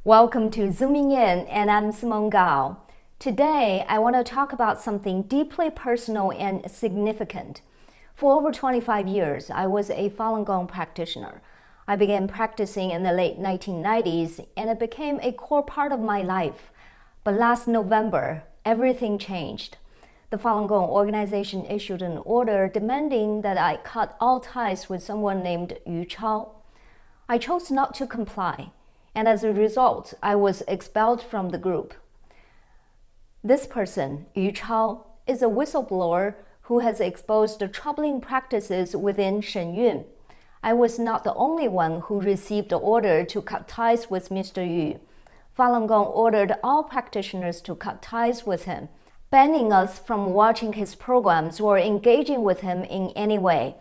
Welcome to Zooming In, and I'm Simone. Today, I want to talk about something deeply personal and significant. For over 25 years, I was a Falun Gong practitioner. I began practicing in the late 1990s, and it became a core part of my life. But last November, everything changed. The Falun Gong organization issued an order demanding that I cut all ties with someone named Yu Chao. I chose not to comply, and as a result, I was expelled from the group. This person, Yu Chao, is a whistleblower who has exposed the troubling practices within Shen Yun. I was not the only one who received the order to cut ties with Mr. Yu. Falun Gong ordered all practitioners to cut ties with him, banning us from watching his programs or engaging with him in any way.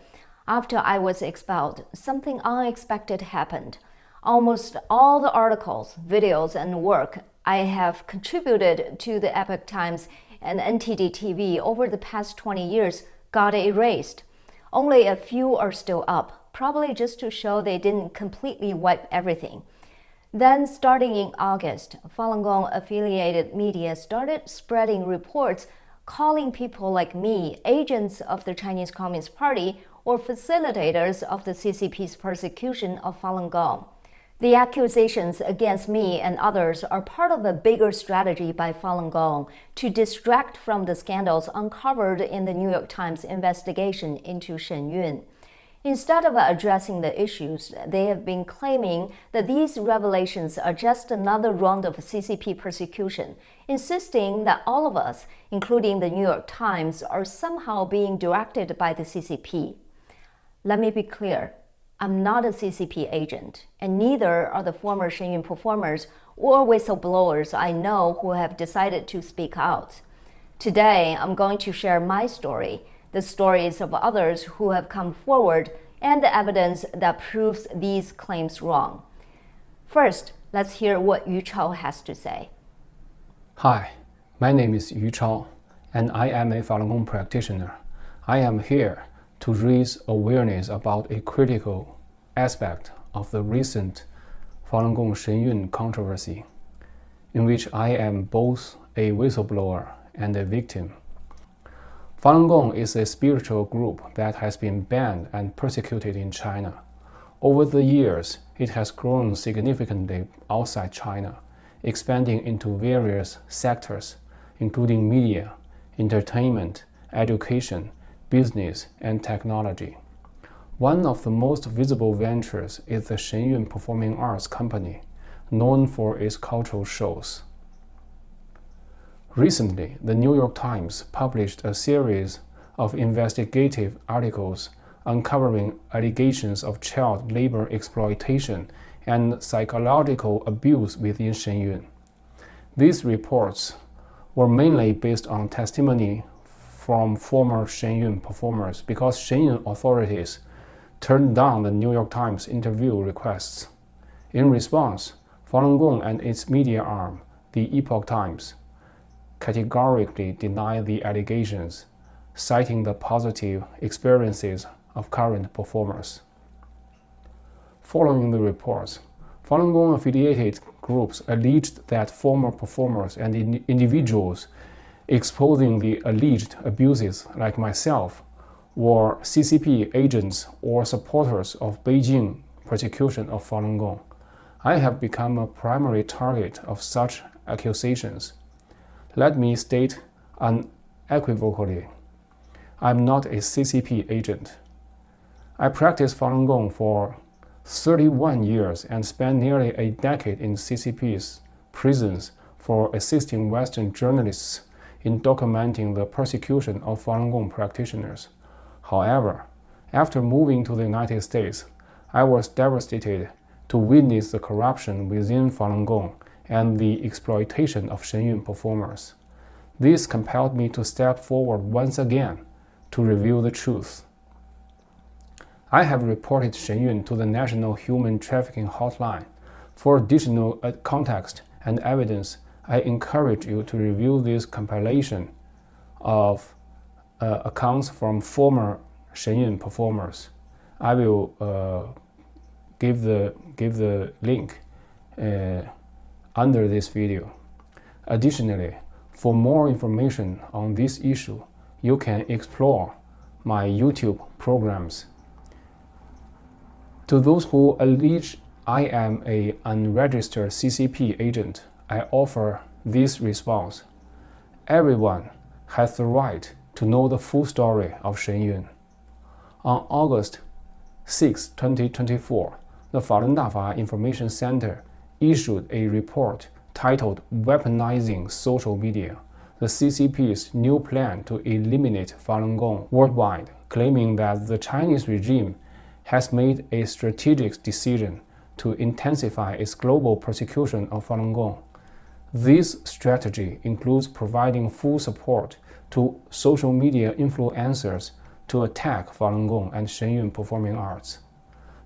After I was expelled, something unexpected happened. Almost all the articles, videos, and work I have contributed to the Epoch Times and NTD TV over the past 20 years got erased. Only a few are still up, probably just to show they didn't completely wipe everything. Then, starting in August, Falun Gong affiliated media started spreading reports calling people like me agents of the Chinese Communist Party or facilitators of the CCP's persecution of Falun Gong. The accusations against me and others are part of a bigger strategy by Falun Gong to distract from the scandals uncovered in the New York Times investigation into Shen Yun. Instead of addressing the issues, they have been claiming that these revelations are just another round of CCP persecution, insisting that all of us, including the New York Times, are somehow being directed by the CCP. Let me be clear. I'm not a CCP agent, and neither are the former Shen Yun performers or whistleblowers I know who have decided to speak out. Today, I'm going to share my story, the stories of others who have come forward, and the evidence that proves these claims wrong. First, let's hear what Yu Chao has to say. Hi, my name is Yu Chao, and I am a Falun Gong practitioner. I am here to raise awareness about a critical aspect of the recent Falun Gong Shen Yun controversy, in which I am both a whistleblower and a victim. Falun Gong is a spiritual group that has been banned and persecuted in China. Over the years, it has grown significantly outside China, expanding into various sectors, including media, entertainment, education, business, and technology. One of the most visible ventures is the Shen Yun Performing Arts Company, known for its cultural shows. Recently, the New York Times published a series of investigative articles uncovering allegations of child labor exploitation and psychological abuse within Shen Yun. These reports were mainly based on testimony from former Shen Yun performers because Shen Yun authorities turned down the New York Times interview requests. In response, Falun Gong and its media arm, the Epoch Times, categorically denied the allegations, citing the positive experiences of current performers. Following the reports, Falun Gong affiliated groups alleged that former performers and individuals exposing the alleged abuses, like myself, were CCP agents or supporters of Beijing persecution of Falun Gong. I have become a primary target of such accusations. Let me state unequivocally, I'm not a CCP agent. I practiced Falun Gong for 31 years and spent nearly a decade in CCP's prisons for assisting Western journalists in documenting the persecution of Falun Gong practitioners. However, after moving to the United States, I was devastated to witness the corruption within Falun Gong and the exploitation of Shen Yun performers. This compelled me to step forward once again to reveal the truth. I have reported Shen Yun to the National Human Trafficking Hotline. For additional context and evidence, I encourage you to review this compilation of accounts from former Shen Yun performers. I will give the link under this video. Additionally, for more information on this issue, you can explore my YouTube programs. To those who allege I am an unregistered CCP agent, I offer this response. Everyone has the right to know the full story of Shen Yun. On August 6, 2024, the Falun Dafa Information Center issued a report titled Weaponizing Social Media, the CCP's new plan to eliminate Falun Gong worldwide, claiming that the Chinese regime has made a strategic decision to intensify its global persecution of Falun Gong. This strategy includes providing full support to social media influencers to attack Falun Gong and Shen Yun performing arts.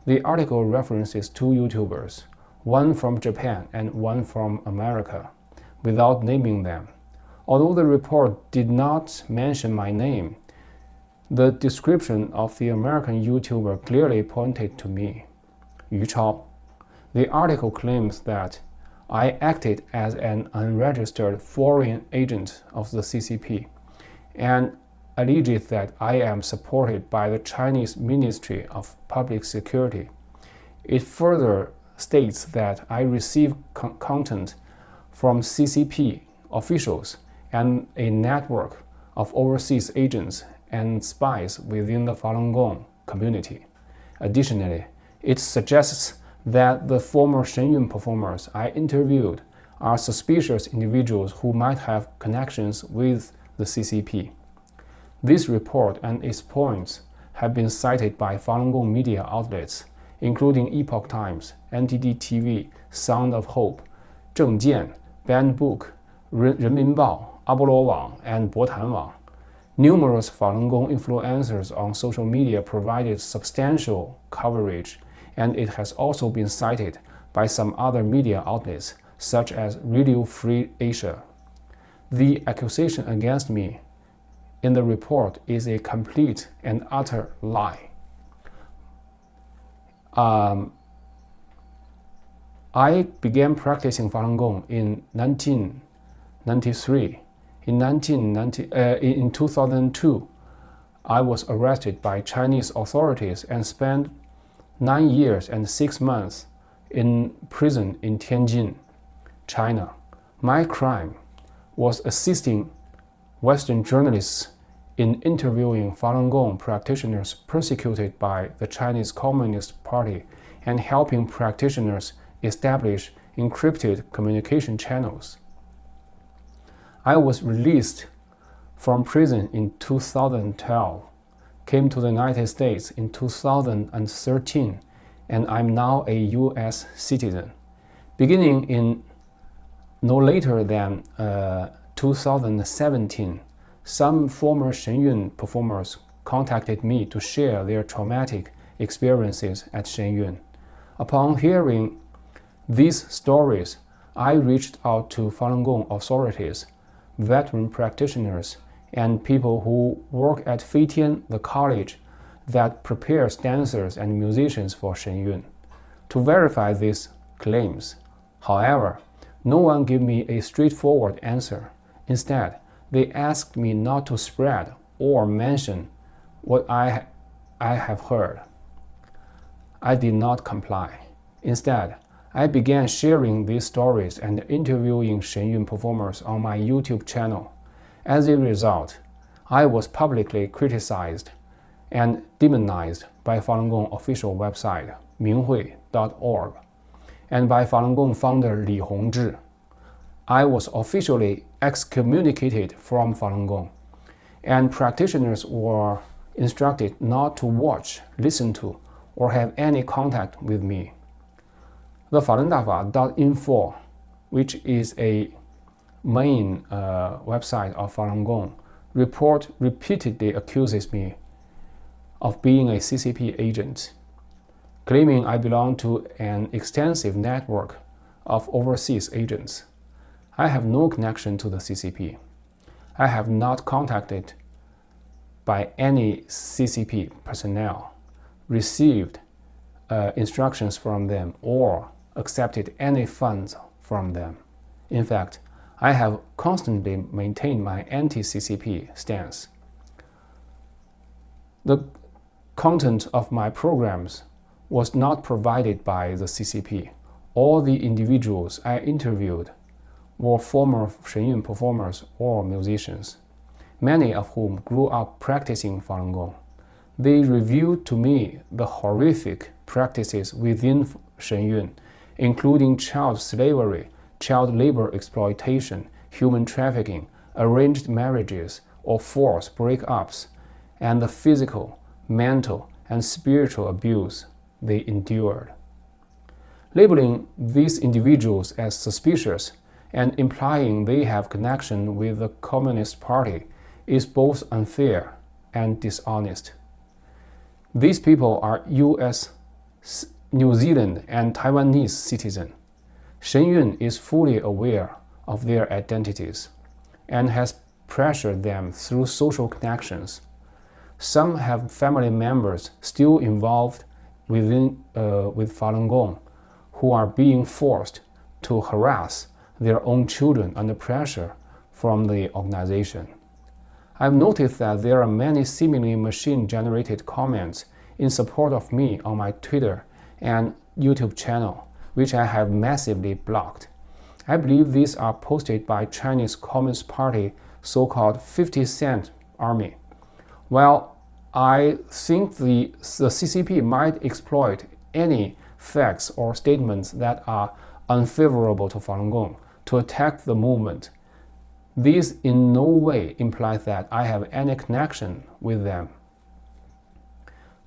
The article references two YouTubers, one from Japan and one from America, without naming them. Although the report did not mention my name, the description of the American YouTuber clearly pointed to me, Yu Chao. The article claims that I acted as an unregistered foreign agent of the CCP and alleges that I am supported by the Chinese Ministry of Public Security. It further states that I receive content from CCP officials and a network of overseas agents and spies within the Falun Gong community. Additionally, it suggests that the former Shen Yun performers I interviewed are suspicious individuals who might have connections with the CCP. This report and its points have been cited by Falun Gong media outlets, including Epoch Times, NTD TV, Sound of Hope, 政见, Banned Book, 人民报, 阿波罗网, and 博谈网. Numerous Falun Gong influencers on social media provided substantial coverage, and it has also been cited by some other media outlets, such as Radio Free Asia. The accusation against me in the report is a complete and utter lie. I began practicing Falun Gong in 1993. In 2002, I was arrested by Chinese authorities and spent 9 years and 6 months in prison in Tianjin, China. My crime was assisting Western journalists in interviewing Falun Gong practitioners persecuted by the Chinese Communist Party and helping practitioners establish encrypted communication channels. I was released from prison in 2012, came to the United States in 2013, and I'm now a US citizen. Beginning in no later than 2017, some former Shen Yun performers contacted me to share their traumatic experiences at Shen Yun. Upon hearing these stories, I reached out to Falun Gong authorities, veteran practitioners, and people who work at Feitian, the college that prepares dancers and musicians for Shen Yun, to verify these claims. However, no one gave me a straightforward answer. Instead, they asked me not to spread or mention what I have heard. I did not comply. Instead, I began sharing these stories and interviewing Shen Yun performers on my YouTube channel. As a result, I was publicly criticized and demonized by Falun Gong official website minghui.org and by Falun Gong founder Li Hongzhi. I was officially excommunicated from Falun Gong, and practitioners were instructed not to watch, listen to, or have any contact with me. The falundafa.info, which is a main website of Falun Gong, report repeatedly accuses me of being a CCP agent, claiming I belong to an extensive network of overseas agents. I have no connection to the CCP. I have not contacted by any CCP personnel, received instructions from them, or accepted any funds from them. In fact, I have constantly maintained my anti-CCP stance. The content of my programs was not provided by the CCP. All the individuals I interviewed were former Shen Yun performers or musicians, many of whom grew up practicing Falun Gong. They revealed to me the horrific practices within Shen Yun, including child slavery, child labor exploitation, human trafficking, arranged marriages or forced breakups, and the physical, mental, and spiritual abuse they endured. Labeling these individuals as suspicious and implying they have connection with the Communist Party is both unfair and dishonest. These people are US, New Zealand, and Taiwanese citizens. Shen Yun is fully aware of their identities and has pressured them through social connections. Some have family members still involved with Falun Gong who are being forced to harass their own children under pressure from the organization. I've noticed that there are many seemingly machine-generated comments in support of me on my Twitter and YouTube channel, which I have massively blocked. I believe these are posted by Chinese Communist Party so-called 50-cent army. While I think the CCP might exploit any facts or statements that are unfavorable to Falun Gong to attack the movement, these in no way imply that I have any connection with them.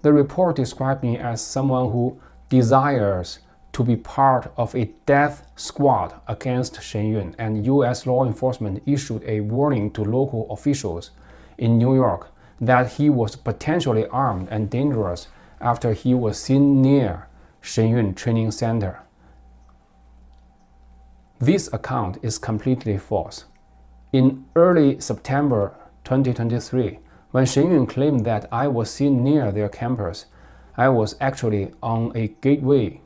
The report described me as someone who desires to be part of a death squad against Shen Yun, and US law enforcement issued a warning to local officials in New York that he was potentially armed and dangerous after he was seen near Shen Yun Training Center. This account is completely false. In early September 2023, when Shen Yun claimed that I was seen near their campus, I was actually on a gateway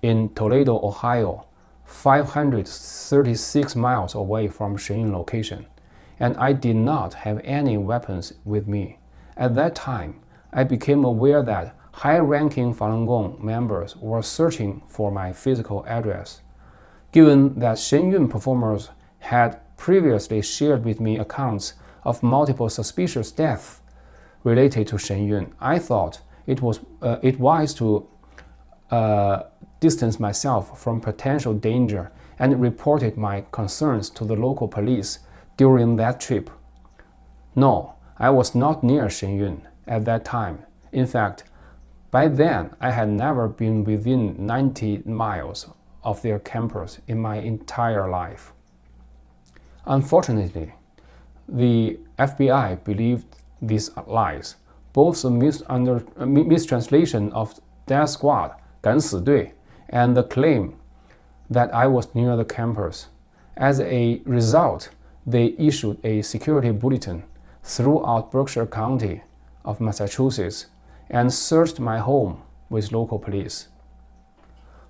in Toledo, Ohio, 536 miles away from Shen Yun location, and I did not have any weapons with me. At that time, I became aware that high-ranking Falun Gong members were searching for my physical address. Given that Shen Yun performers had previously shared with me accounts of multiple suspicious deaths related to Shen Yun, I thought it was wise to distance myself from potential danger and reported my concerns to the local police during that trip. No, I was not near Shen Yun at that time. In fact, by then I had never been within 90 miles of their campus in my entire life. Unfortunately, the FBI believed these lies, both the mistranslation of death squad, 敢死队, and the claim that I was near the campus. As a result, they issued a security bulletin throughout Berkshire County of Massachusetts and searched my home with local police.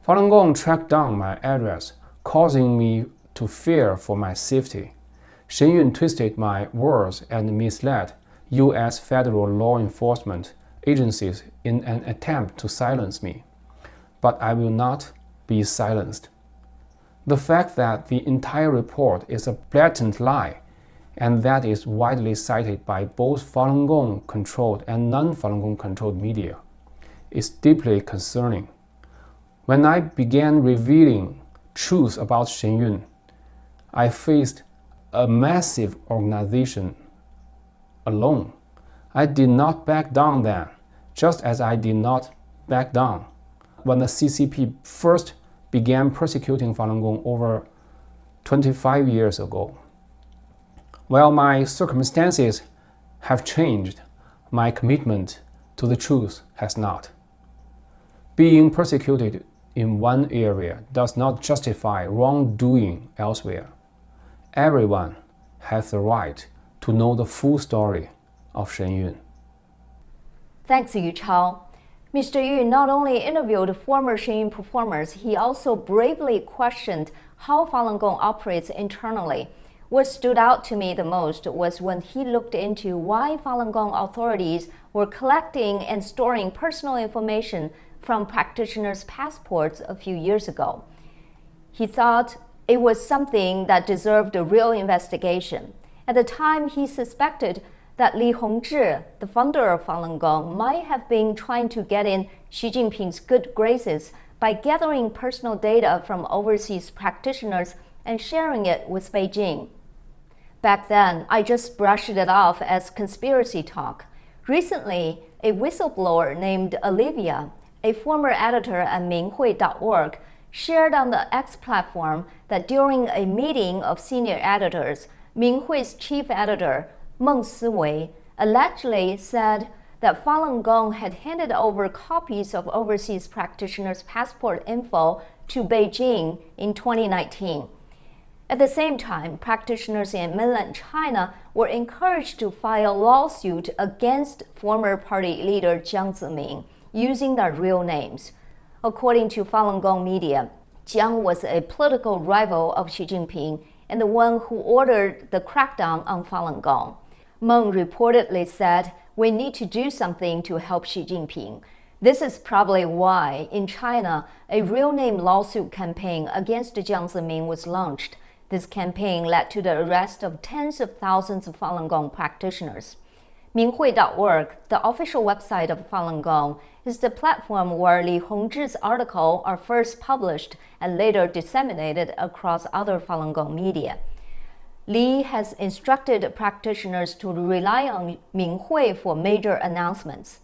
Falun Gong tracked down my address, causing me to fear for my safety. Shen Yun twisted my words and misled U.S. federal law enforcement agencies in an attempt to silence me. But I will not be silenced. The fact that the entire report is a blatant lie, and that is widely cited by both Falun Gong controlled and non-Falun Gong controlled media, is deeply concerning. When I began revealing truth about Shen Yun, I faced a massive organization alone. I did not back down then, just as I did not back down when the CCP first began persecuting Falun Gong over 25 years ago. While my circumstances have changed, my commitment to the truth has not. Being persecuted in one area does not justify wrongdoing elsewhere. Everyone has the right to know the full story of Shen Yun. Thanks, Yu Chao. Mr. Yu not only interviewed former Shen Yun performers, he also bravely questioned how Falun Gong operates internally. What stood out to me the most was when he looked into why Falun Gong authorities were collecting and storing personal information from practitioners' passports a few years ago. He thought it was something that deserved a real investigation. At the time, he suspected that Li Hongzhi, the founder of Falun Gong, might have been trying to get in Xi Jinping's good graces by gathering personal data from overseas practitioners and sharing it with Beijing. Back then, I just brushed it off as conspiracy talk. Recently, a whistleblower named Olivia, a former editor at Minghui.org, shared on the X platform that during a meeting of senior editors, Minghui's chief editor, Meng Siwei, allegedly said that Falun Gong had handed over copies of overseas practitioners' passport info to Beijing in 2019. At the same time, practitioners in mainland China were encouraged to file a lawsuit against former party leader Jiang Zemin using their real names. According to Falun Gong media, Jiang was a political rival of Xi Jinping and the one who ordered the crackdown on Falun Gong. Meng reportedly said, "We need to do something to help Xi Jinping." This is probably why, in China, a real name lawsuit campaign against Jiang Zemin was launched. This campaign led to the arrest of tens of thousands of Falun Gong practitioners. Minghui.org, the official website of Falun Gong, is the platform where Li Hongzhi's articles are first published and later disseminated across other Falun Gong media. Li has instructed practitioners to rely on Minghui for major announcements.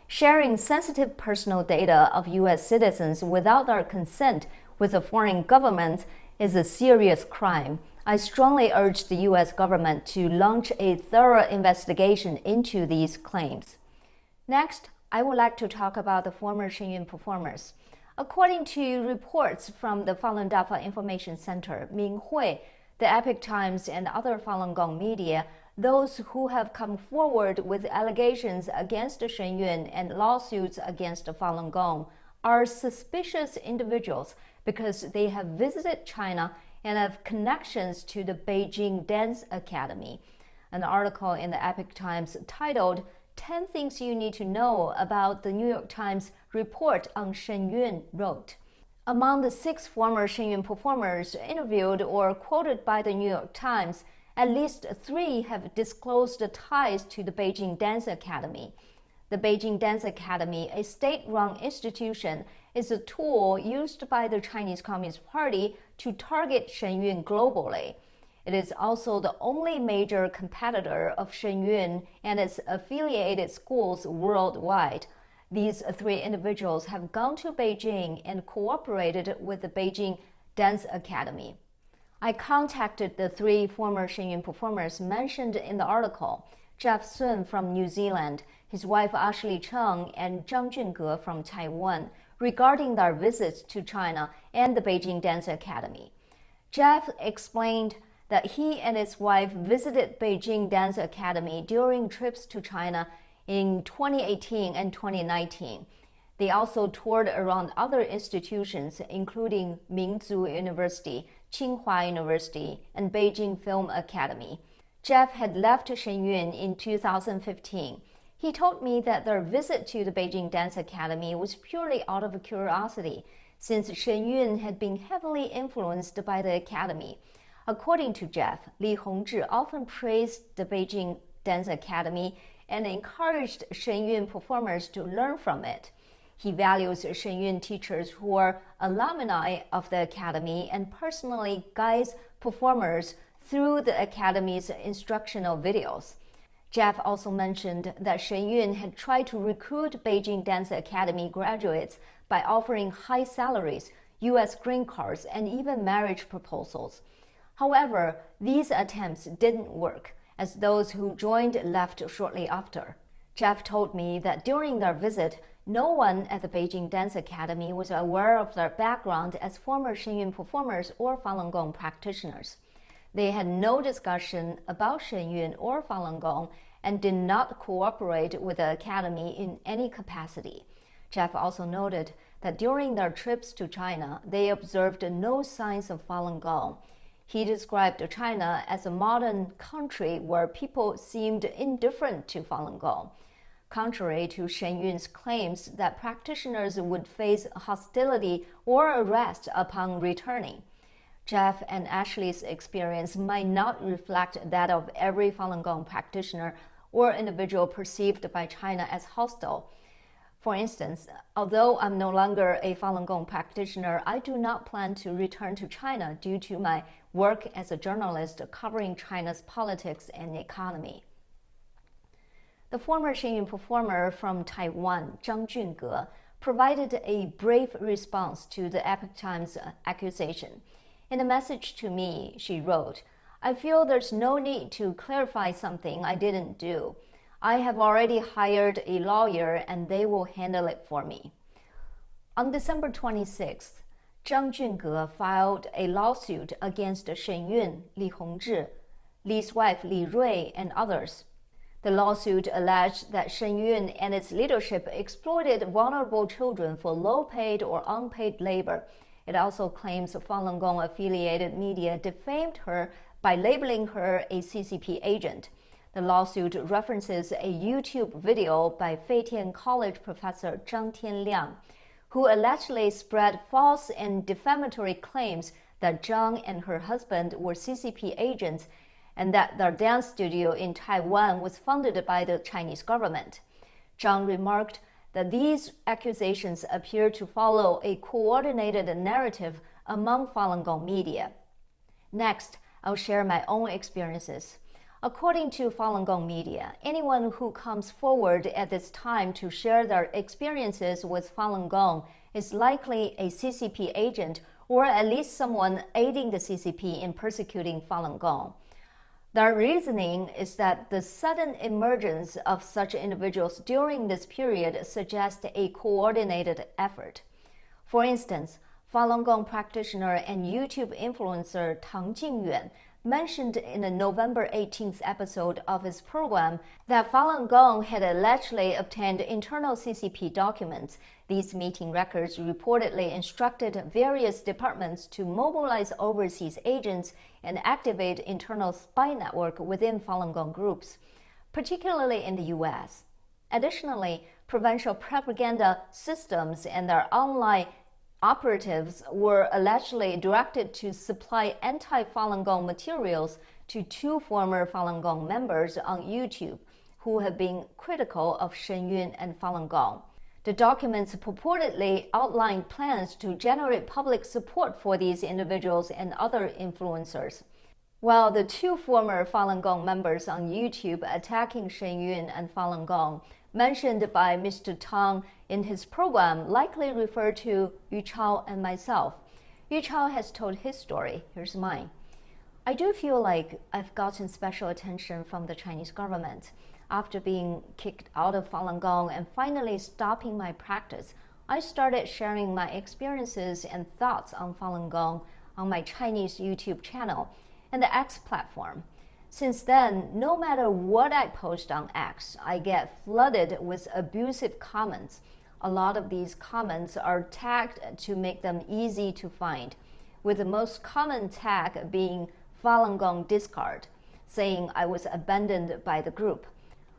Sharing sensitive personal data of U.S. citizens without their consent with a foreign government is a serious crime. I strongly urge the U.S. government to launch a thorough investigation into these claims. Next, I would like to talk about the former Shen Yun performers. According to reports from the Falun Dafa Information Center, Minghui, the Epoch Times, and other Falun Gong media, those who have come forward with allegations against Shen Yun and lawsuits against Falun Gong are suspicious individuals because they have visited China and have connections to the Beijing Dance Academy. An article in the Epoch Times titled 10 Things You Need to Know About the New York Times Report on Shen Yun wrote, among the 6 former Shen Yun performers interviewed or quoted by the New York Times, at least 3 have disclosed ties to the Beijing Dance Academy. The Beijing Dance Academy, a state-run institution, is a tool used by the Chinese Communist Party to target Shen Yun globally. It is also the only major competitor of Shen Yun and its affiliated schools worldwide. These 3 individuals have gone to Beijing and cooperated with the Beijing Dance Academy. I contacted the 3 former Shen Yun performers mentioned in the article, Jeff Sun from New Zealand, his wife Ashley Cheng, and Zhang Junge from Taiwan, regarding their visits to China and the Beijing Dance Academy. Jeff explained that he and his wife visited Beijing Dance Academy during trips to China in 2018 and 2019. They also toured around other institutions, including Mingzu University, Tsinghua University, and Beijing Film Academy. Jeff had left Shen Yun in 2015. He told me that their visit to the Beijing Dance Academy was purely out of curiosity, since Shen Yun had been heavily influenced by the academy. According to Jeff, Li Hongzhi often praised the Beijing Dance Academy and encouraged Shen Yun performers to learn from it. He values Shen Yun teachers who are alumni of the academy and personally guides performers through the academy's instructional videos. Jeff also mentioned that Shen Yun had tried to recruit Beijing Dance Academy graduates by offering high salaries, U.S. green cards, and even marriage proposals. However, these attempts didn't work, as those who joined left shortly after. Jeff told me that during their visit, no one at the Beijing Dance Academy was aware of their background as former Shen Yun performers or Falun Gong practitioners. They had no discussion about Shen Yun or Falun Gong and did not cooperate with the academy in any capacity. Jeff also noted that during their trips to China, they observed no signs of Falun Gong. He described China as a modern country where people seemed indifferent to Falun Gong, contrary to Shen Yun's claims that practitioners would face hostility or arrest upon returning. Jeff and Ashley's experience might not reflect that of every Falun Gong practitioner or individual perceived by China as hostile. For instance, although I'm no longer a Falun Gong practitioner, I do not plan to return to China due to my work as a journalist covering China's politics and economy. The former Shen Yun performer from Taiwan, Zhang Junge, provided a brave response to the Epoch Times accusation. In a message to me, she wrote, "I feel there's no need to clarify something I didn't do. I have already hired a lawyer and they will handle it for me." On December 26th, Zhang Junge filed a lawsuit against Shen Yun, Li Hongzhi, Li's wife Li Rui, and others. The lawsuit alleged that Shen Yun and its leadership exploited vulnerable children for low-paid or unpaid labor. It also claims Falun Gong-affiliated media defamed her by labeling her a CCP agent. The lawsuit references a YouTube video by Feitian College professor Zhang Tianliang, who allegedly spread false and defamatory claims that Zhang and her husband were CCP agents and that their dance studio in Taiwan was funded by the Chinese government. Zhang remarked that these accusations appear to follow a coordinated narrative among Falun Gong media. Next, I'll share my own experiences. According to Falun Gong media, anyone who comes forward at this time to share their experiences with Falun Gong is likely a CCP agent or at least someone aiding the CCP in persecuting Falun Gong. Their reasoning is that the sudden emergence of such individuals during this period suggests a coordinated effort. For instance, Falun Gong practitioner and YouTube influencer Tang Jingyuan mentioned in the November 18th episode of his program that Falun Gong had allegedly obtained internal CCP documents. These meeting records reportedly instructed various departments to mobilize overseas agents and activate internal spy network within Falun Gong groups, particularly in the US. Additionally, provincial propaganda systems and their online operatives were allegedly directed to supply anti-Falun Gong materials to two former Falun Gong members on YouTube who have been critical of Shen Yun and Falun Gong. The documents purportedly outlined plans to generate public support for these individuals and other influencers. While the two former Falun Gong members on YouTube attacking Shen Yun and Falun Gong mentioned by Mr. Tang in his program likely refer to Yu Chao and myself. Yu Chao has told his story. Here's mine. I do feel like I've gotten special attention from the Chinese government. After being kicked out of Falun Gong and finally stopping my practice, I started sharing my experiences and thoughts on Falun Gong on my Chinese YouTube channel and the X platform. Since then, no matter what I post on X, I get flooded with abusive comments. A lot of these comments are tagged to make them easy to find, with the most common tag being Falun Gong discard, saying I was abandoned by the group.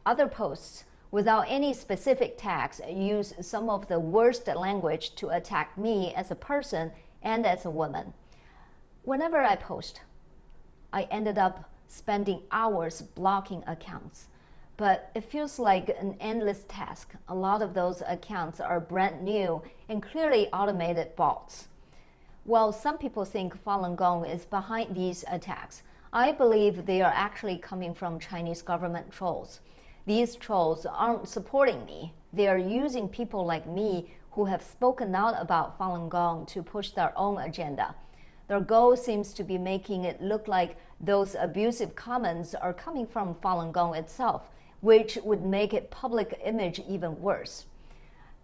Other posts, without any specific tags, use some of the worst language to attack me as a person and as a woman. Whenever I post, I ended up spending hours blocking accounts. But it feels like an endless task. A lot of those accounts are brand new and clearly automated bots. While some people think Falun Gong is behind these attacks, I believe they are actually coming from Chinese government trolls. These trolls aren't supporting me. They are using people like me who have spoken out about Falun Gong to push their own agenda. Their goal seems to be making it look like those abusive comments are coming from Falun Gong itself, which would make its public image even worse.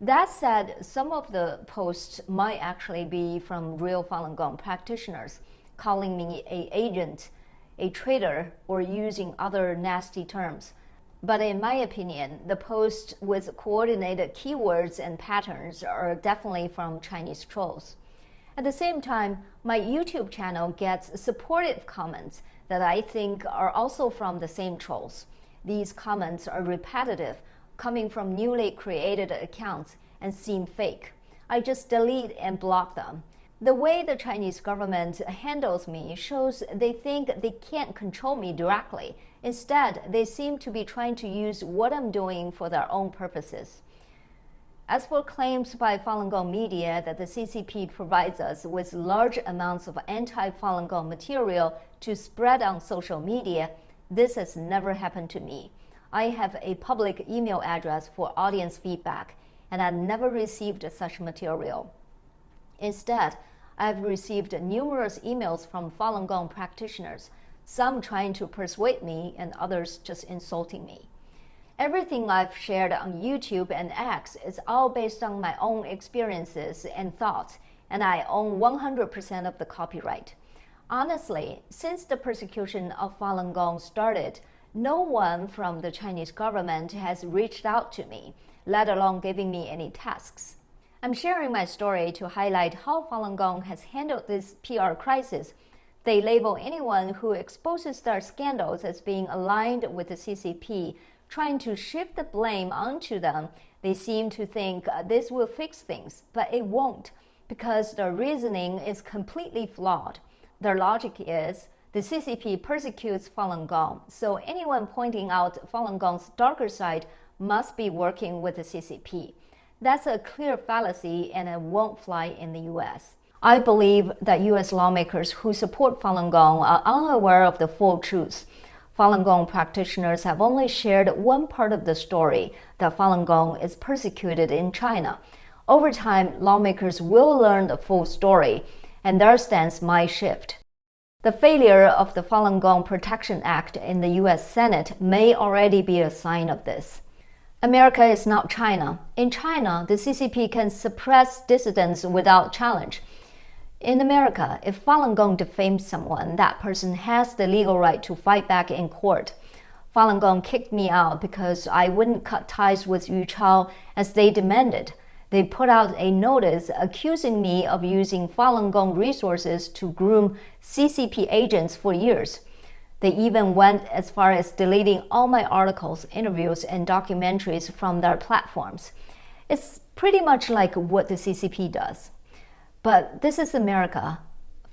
That said, some of the posts might actually be from real Falun Gong practitioners, calling me an agent, a traitor, or using other nasty terms. But in my opinion, the posts with coordinated keywords and patterns are definitely from Chinese trolls. At the same time, my YouTube channel gets supportive comments that I think are also from the same trolls. These comments are repetitive, coming from newly created accounts, and seem fake. I just delete and block them. The way the Chinese government handles me shows they think they can't control me directly. Instead, they seem to be trying to use what I'm doing for their own purposes. As for claims by Falun Gong media that the CCP provides us with large amounts of anti-Falun Gong material to spread on social media, this has never happened to me. I have a public email address for audience feedback, and I've never received such material. Instead, I've received numerous emails from Falun Gong practitioners, some trying to persuade me and others just insulting me. Everything I've shared on YouTube and X is all based on my own experiences and thoughts, and I own 100% of the copyright. Honestly, since the persecution of Falun Gong started, no one from the Chinese government has reached out to me, let alone giving me any tasks. I'm sharing my story to highlight how Falun Gong has handled this PR crisis. They label anyone who exposes their scandals as being aligned with the CCP, trying to shift the blame onto them. They seem to think this will fix things, but it won't, because their reasoning is completely flawed. Their logic is the CCP persecutes Falun Gong, so anyone pointing out Falun Gong's darker side must be working with the CCP. That's a clear fallacy, and it won't fly in the US. I believe that US lawmakers who support Falun Gong are unaware of the full truth. Falun Gong practitioners have only shared one part of the story, that Falun Gong is persecuted in China. Over time, lawmakers will learn the full story, and their stance might shift. The failure of the Falun Gong Protection Act in the US Senate may already be a sign of this. America is not China. In China, the CCP can suppress dissidents without challenge. In America, if Falun Gong defames someone, that person has the legal right to fight back in court. Falun Gong kicked me out because I wouldn't cut ties with Yu Chao as they demanded. They put out a notice accusing me of using Falun Gong resources to groom CCP agents for years. They even went as far as deleting all my articles, interviews, and documentaries from their platforms. It's pretty much like what the CCP does. But this is America.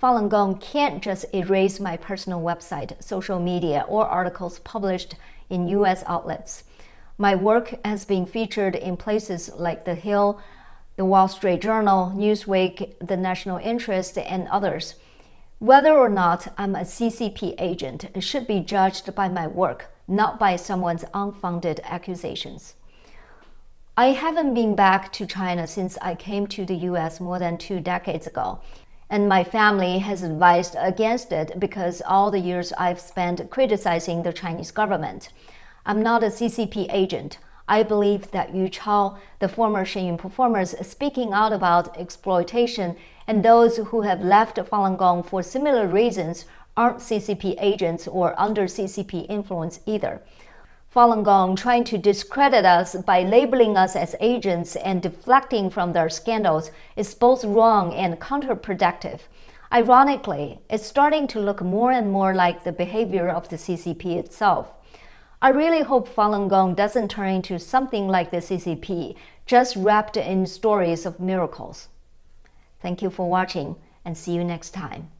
Falun Gong can't just erase my personal website, social media, or articles published in US outlets. My work has been featured in places like The Hill, The Wall Street Journal, Newsweek, The National Interest, and others. Whether or not I'm a CCP agent should be judged by my work, not by someone's unfounded accusations. I haven't been back to China since I came to the US more than 2 decades ago, and my family has advised against it because all the years I've spent criticizing the Chinese government. I'm not a CCP agent. I believe that Yu Chao, the former Shen Yun performers speaking out about exploitation, and those who have left Falun Gong for similar reasons aren't CCP agents or under CCP influence either. Falun Gong trying to discredit us by labeling us as agents and deflecting from their scandals is both wrong and counterproductive. Ironically, it's starting to look more and more like the behavior of the CCP itself. I really hope Falun Gong doesn't turn into something like the CCP, just wrapped in stories of miracles. Thank you for watching, and see you next time.